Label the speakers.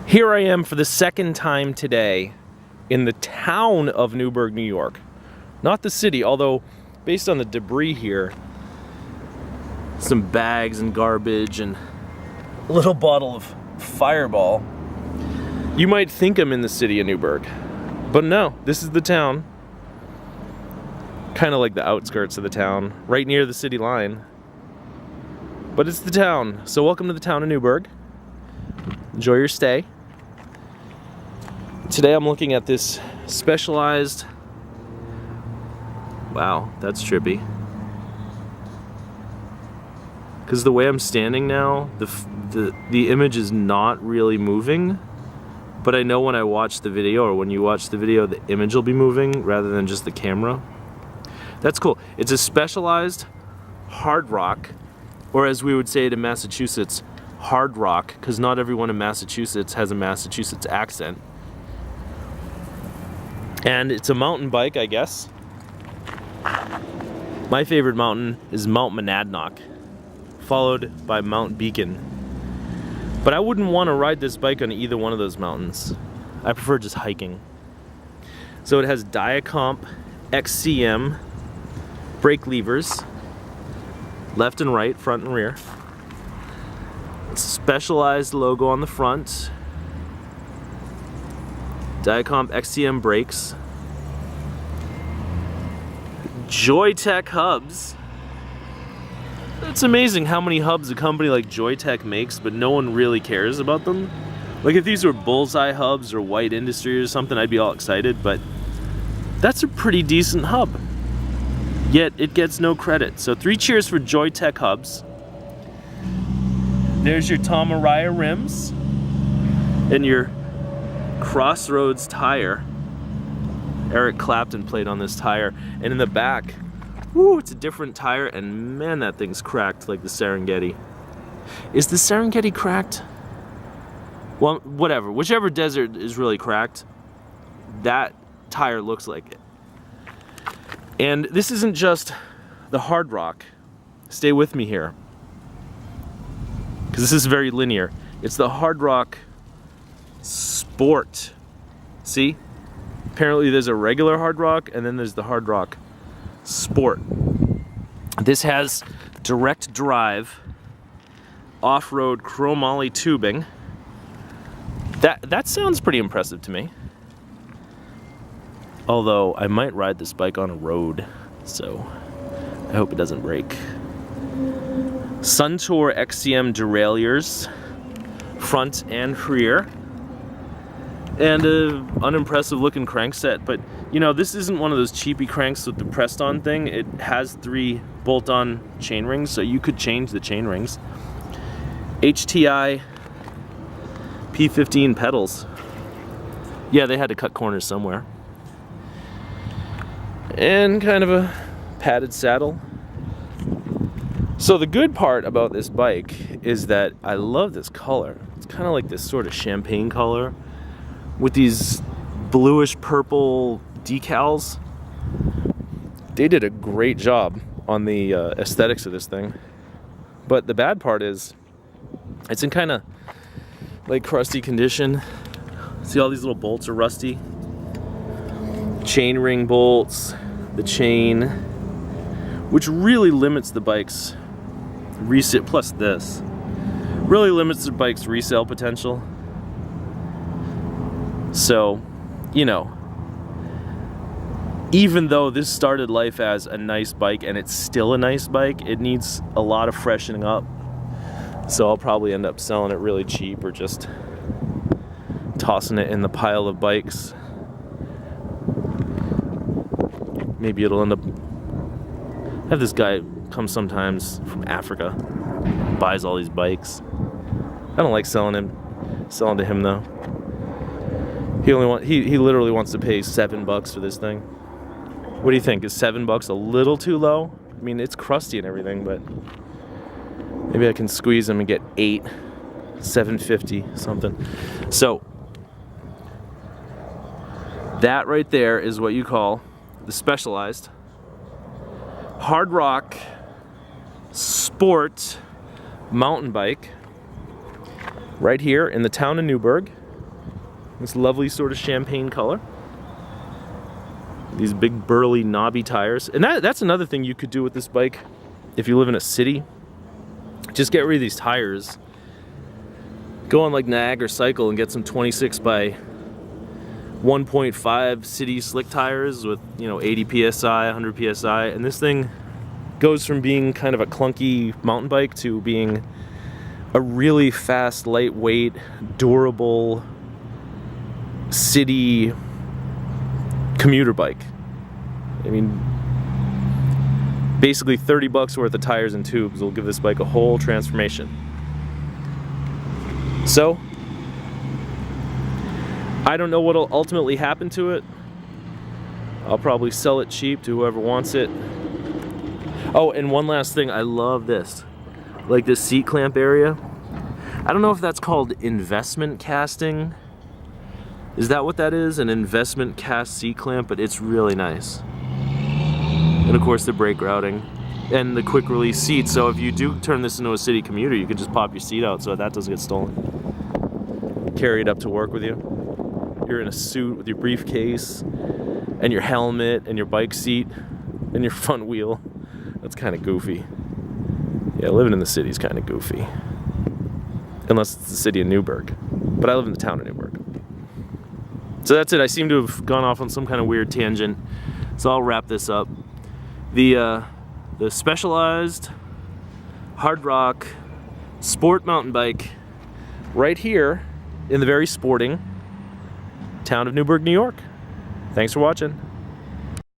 Speaker 1: Here I am for the second time today in the town of Newburgh, New York. Not the city, although based on the debris here, some bags and garbage and a little bottle of Fireball, you might think I'm in the city of Newburgh. But no, this is the town. Kind of like the outskirts of the town, right near the city line. But it's the town, so welcome to the town of Newburgh. Enjoy your stay. Today I'm looking at this specialized, wow, that's trippy. Because the way I'm standing now, the image is not really moving, but I know when I watch the video, or when you watch the video, the image will be moving rather than just the camera. That's cool. It's a specialized hard rock, or as we would say it in Massachusetts, hard rock, because not everyone in Massachusetts has a Massachusetts accent. And it's a mountain bike, I guess. My favorite mountain is Mount Monadnock, followed by Mount Beacon. But I wouldn't want to ride this bike on either one of those mountains. I prefer just hiking. So it has Diacomp XCM brake levers, left and right, front and rear. Specialized logo on the front. Diacomp XCM brakes. Joytech hubs. It's amazing how many hubs a company like Joytech makes, but no one really cares about them. Like if these were Bullseye hubs or White Industry or something, I'd be all excited, but that's a pretty decent hub. Yet it gets no credit. So 3 cheers for Joytech hubs. There's your Tom Araya rims and your Crossroads tire. Eric Clapton played on this tire, and in the back, woo, it's a different tire, and man, that thing's cracked like the Serengeti. Is the Serengeti cracked? Well, whatever. Whichever desert is really cracked, that tire looks like it. And this isn't just the hard rock. Stay with me here, because this is very linear. It's the Hahd Rawk Spot. See? Apparently there's a regular Hahd Rawk, and then there's the Hahd Rawk Spot. This has direct drive off-road chromoly tubing. That sounds pretty impressive to me. Although I might ride this bike on a road, so I hope it doesn't break. Suntour XCM derailleurs, front and rear. And an unimpressive looking crankset, but you know, this isn't one of those cheapy cranks with the pressed on thing. It has 3 bolt-on chain rings, so you could change the chain rings. HTI P15 pedals. Yeah, they had to cut corners somewhere. And kind of a padded saddle. So the good part about this bike is that I love this color. It's kind of like this sort of champagne color with these bluish purple decals. They did a great job on the aesthetics of this thing. But the bad part is it's in kind of like crusty condition. See, all these little bolts are rusty. Chain ring bolts, the chain, which really limits the bike's resale, plus this really limits the bike's resale potential. So, you know, even though this started life as a nice bike, and it's still a nice bike, it needs a lot of freshening up. So I'll probably end up selling it really cheap, or just tossing it in the pile of bikes. Maybe it'll end up... I have this guy come sometimes from Africa, buys all these bikes. I don't like selling to him though. He literally wants to pay $7 for this thing. What do you think? Is $7 a little too low? I mean, it's crusty and everything, but maybe I can squeeze him and get $8, $7.50, something. So that right there is what you call the specialized Hahd Rawk Spot mountain bike right here in the town of Newburgh. This lovely sort of champagne color. These big burly knobby tires. And that's another thing you could do with this bike if you live in a city. Just get rid of these tires. Go on like Niagara Cycle and get some 26 by 1.5 city slick tires with, you know, 80 psi, 100 psi, and this thing goes from being kind of a clunky mountain bike to being a really fast, lightweight, durable city commuter bike. I mean, basically 30 bucks worth of tires and tubes will give this bike a whole transformation. So, I don't know what'll ultimately happen to it. I'll probably sell it cheap to whoever wants it. Oh, and one last thing, I love this. Like this seat clamp area. I don't know if that's called investment casting. Is that what that is? An investment cast seat clamp, but it's really nice. And of course the brake routing and the quick release seat. So if you do turn this into a city commuter, you can just pop your seat out so that doesn't get stolen. Carry it up to work with you. You're in a suit with your briefcase and your helmet and your bike seat and your front wheel. That's kind of goofy. Yeah, living in the city is kind of goofy. Unless it's the city of Newburgh. But I live in the town of Newburgh. So that's it. I seem to have gone off on some kind of weird tangent. So I'll wrap this up. The Specialized Hahd Rawk Sport mountain bike right here in the very sporting town of Newburgh, New York. Thanks for watching.